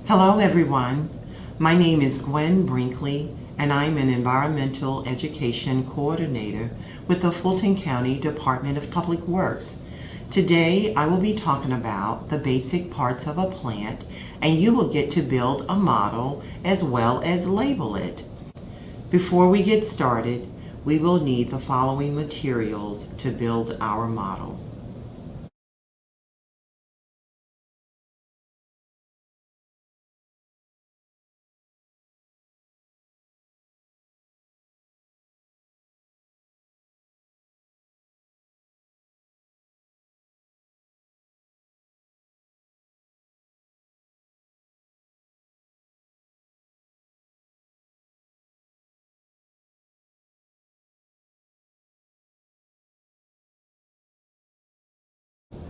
Hello everyone, my name is Gwen Brinkley and I'm an Environmental Education Coordinator with the Fulton County Department of Public Works. Today I will be talking about the basic parts of a plant and you will get to build a model as well as label it. Before we get started, we will need the following materials to build our model.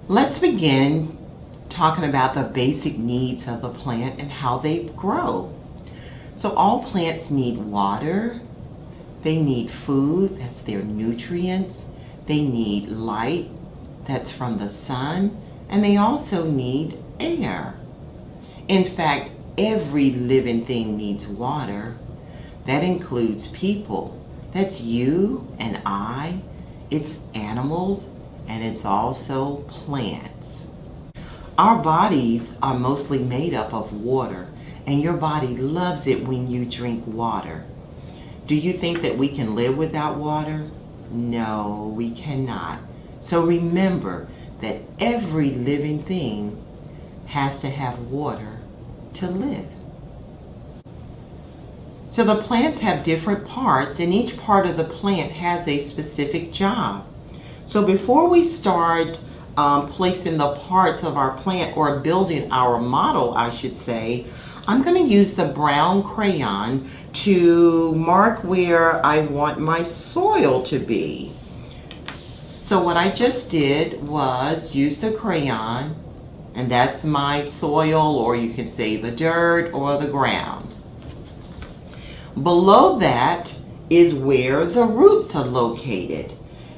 Let's begin talking about the basic needs of the plant and how they grow. So all plants need water, they need food, that's their nutrients, they need light, that's from the sun, and they also need air. In fact, every living thing needs water. That includes people. That's you and I, it's animals, and it's also plants. Our bodies are mostly made up of water, and your body loves it when you drink water. Do you think that we can live without water? No, we cannot. So remember that every living thing has to have water to live. So the plants have different parts, and each part of the plant has a specific job. So before we start placing the parts of our plant, or building our model, I should say, I'm going to use the brown crayon to mark where I want my soil to be. So what I just did was use the crayon, and that's my soil, or you can say the dirt or the ground. Below that is where the roots are located.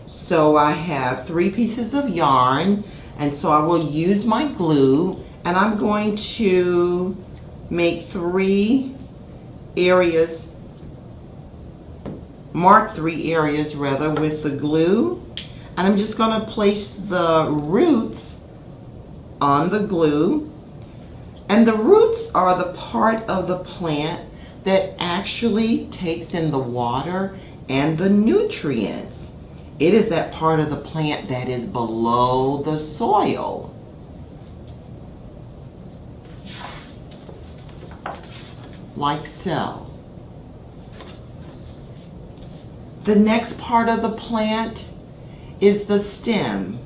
So I have 3 pieces of yarn, and so I will use my glue, and I'm going to make 3 areas, mark 3 areas rather with the glue, and I'm just going to place the roots on the glue. And the roots are the part of the plant that actually takes in the water and the nutrients. It is that part of the plant that is below the soil. Like so. The next part of the plant is the stem.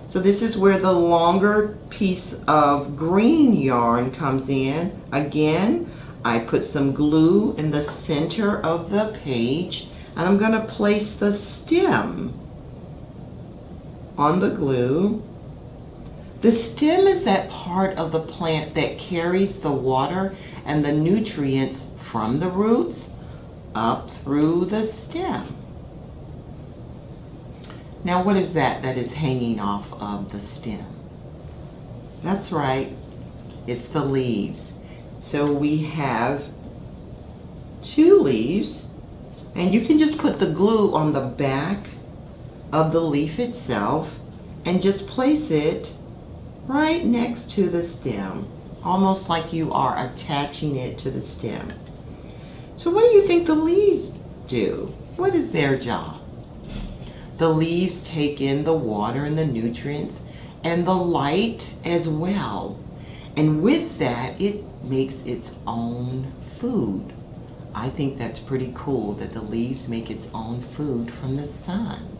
So this is where the longer piece of green yarn comes in. Again, I put some glue in the center of the page, and I'm going to place the stem on the glue. The stem is that part of the plant that carries the water and the nutrients from the roots up through the stem. Now what is that is hanging off of the stem? That's right, it's the leaves. So we have 2 leaves, and you can just put the glue on the back of the leaf itself and just place it right next to the stem, almost like you are attaching it to the stem. So what do you think the leaves do? What is their job? The leaves take in the water and the nutrients and the light as well. And with that, it makes its own food. I think that's pretty cool that the leaves make its own food from the sun.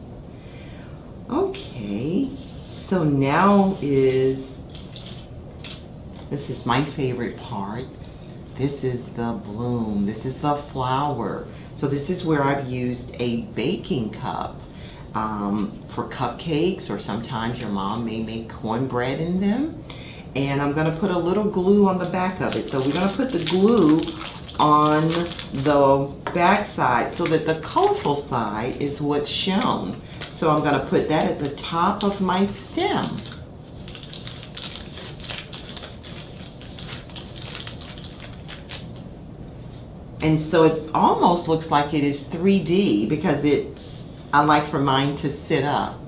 Okay, so now this is my favorite part. This is the bloom, this is the flower. So this is where I've used a baking cup for cupcakes, or sometimes your mom may make cornbread in them. And I'm going to put a little glue on the back of it. So we're going to put the glue on the back side so that the colorful side is what's shown. So I'm going to put that at the top of my stem. And so it almost looks like it is 3D because I like for mine to sit up.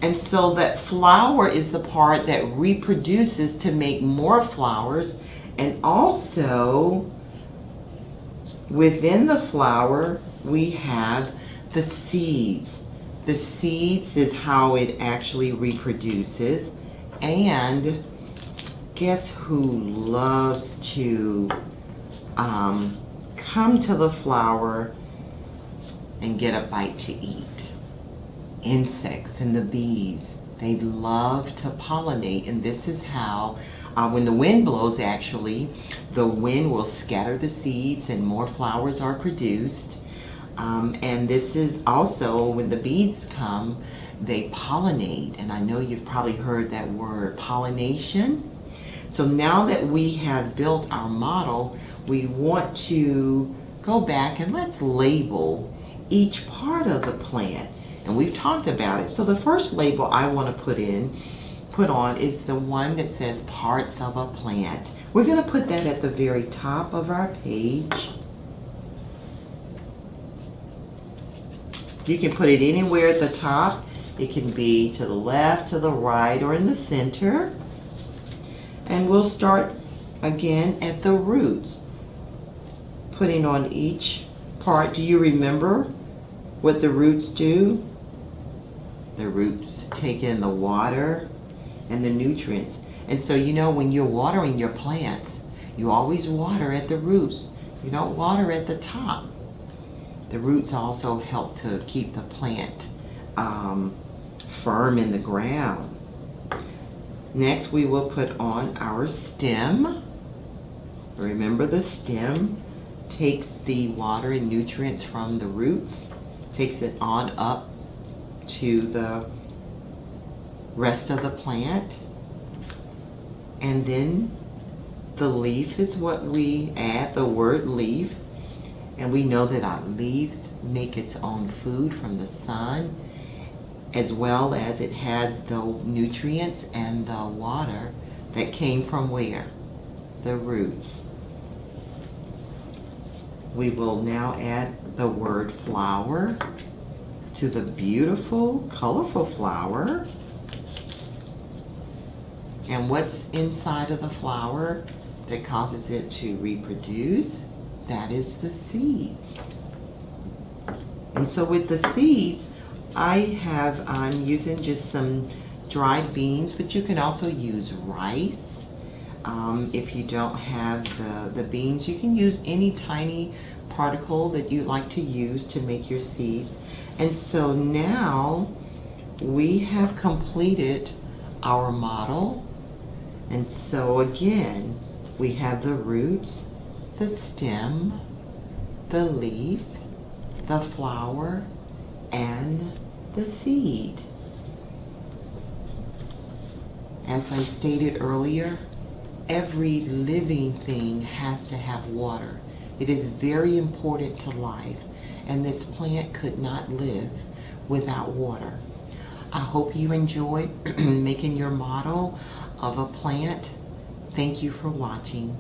And so that flower is the part that reproduces to make more flowers. And also within the flower, we have the seeds. The seeds is how it actually reproduces. And guess who loves to come to the flower and get a bite to eat? Insects and the bees. They love to pollinate, and this is how, when the wind blows, actually, the wind will scatter the seeds and more flowers are produced. And this is also when the bees come, they pollinate. And I know you've probably heard that word, pollination. So now that we have built our model, we want to go back and let's label each part of the plant. And we've talked about it. So the first label I want to put on is the one that says parts of a plant. We're going to put that at the very top of our page. You can put it anywhere at the top. It can be to the left, to the right, or in the center. And we'll start again at the roots, putting on each part. Do you remember what the roots do? The roots take in the water and the nutrients. And so when you're watering your plants, you always water at the roots. You don't water at the top. The roots also help to keep the plant firm in the ground. Next, we will put on our stem. Remember, the stem takes the water and nutrients from the roots, takes it on up to the rest of the plant. And then the leaf is what we add, the word leaf. And we know that our leaves make its own food from the sun, as well as it has the nutrients and the water that came from where? The roots. We will now add the word flower to the beautiful, colorful flower. And what's inside of the flower that causes it to reproduce? That is the seeds. And so with the seeds, I'm using just some dried beans, but you can also use rice. If you don't have the beans, you can use any tiny particle that you like to use to make your seeds. And so now we have completed our model. And so again, we have the roots, the stem, the leaf, the flower, and the seed. As I stated earlier, every living thing has to have water. It is very important to life, and this plant could not live without water. I hope you enjoyed making your model of a plant. Thank you for watching.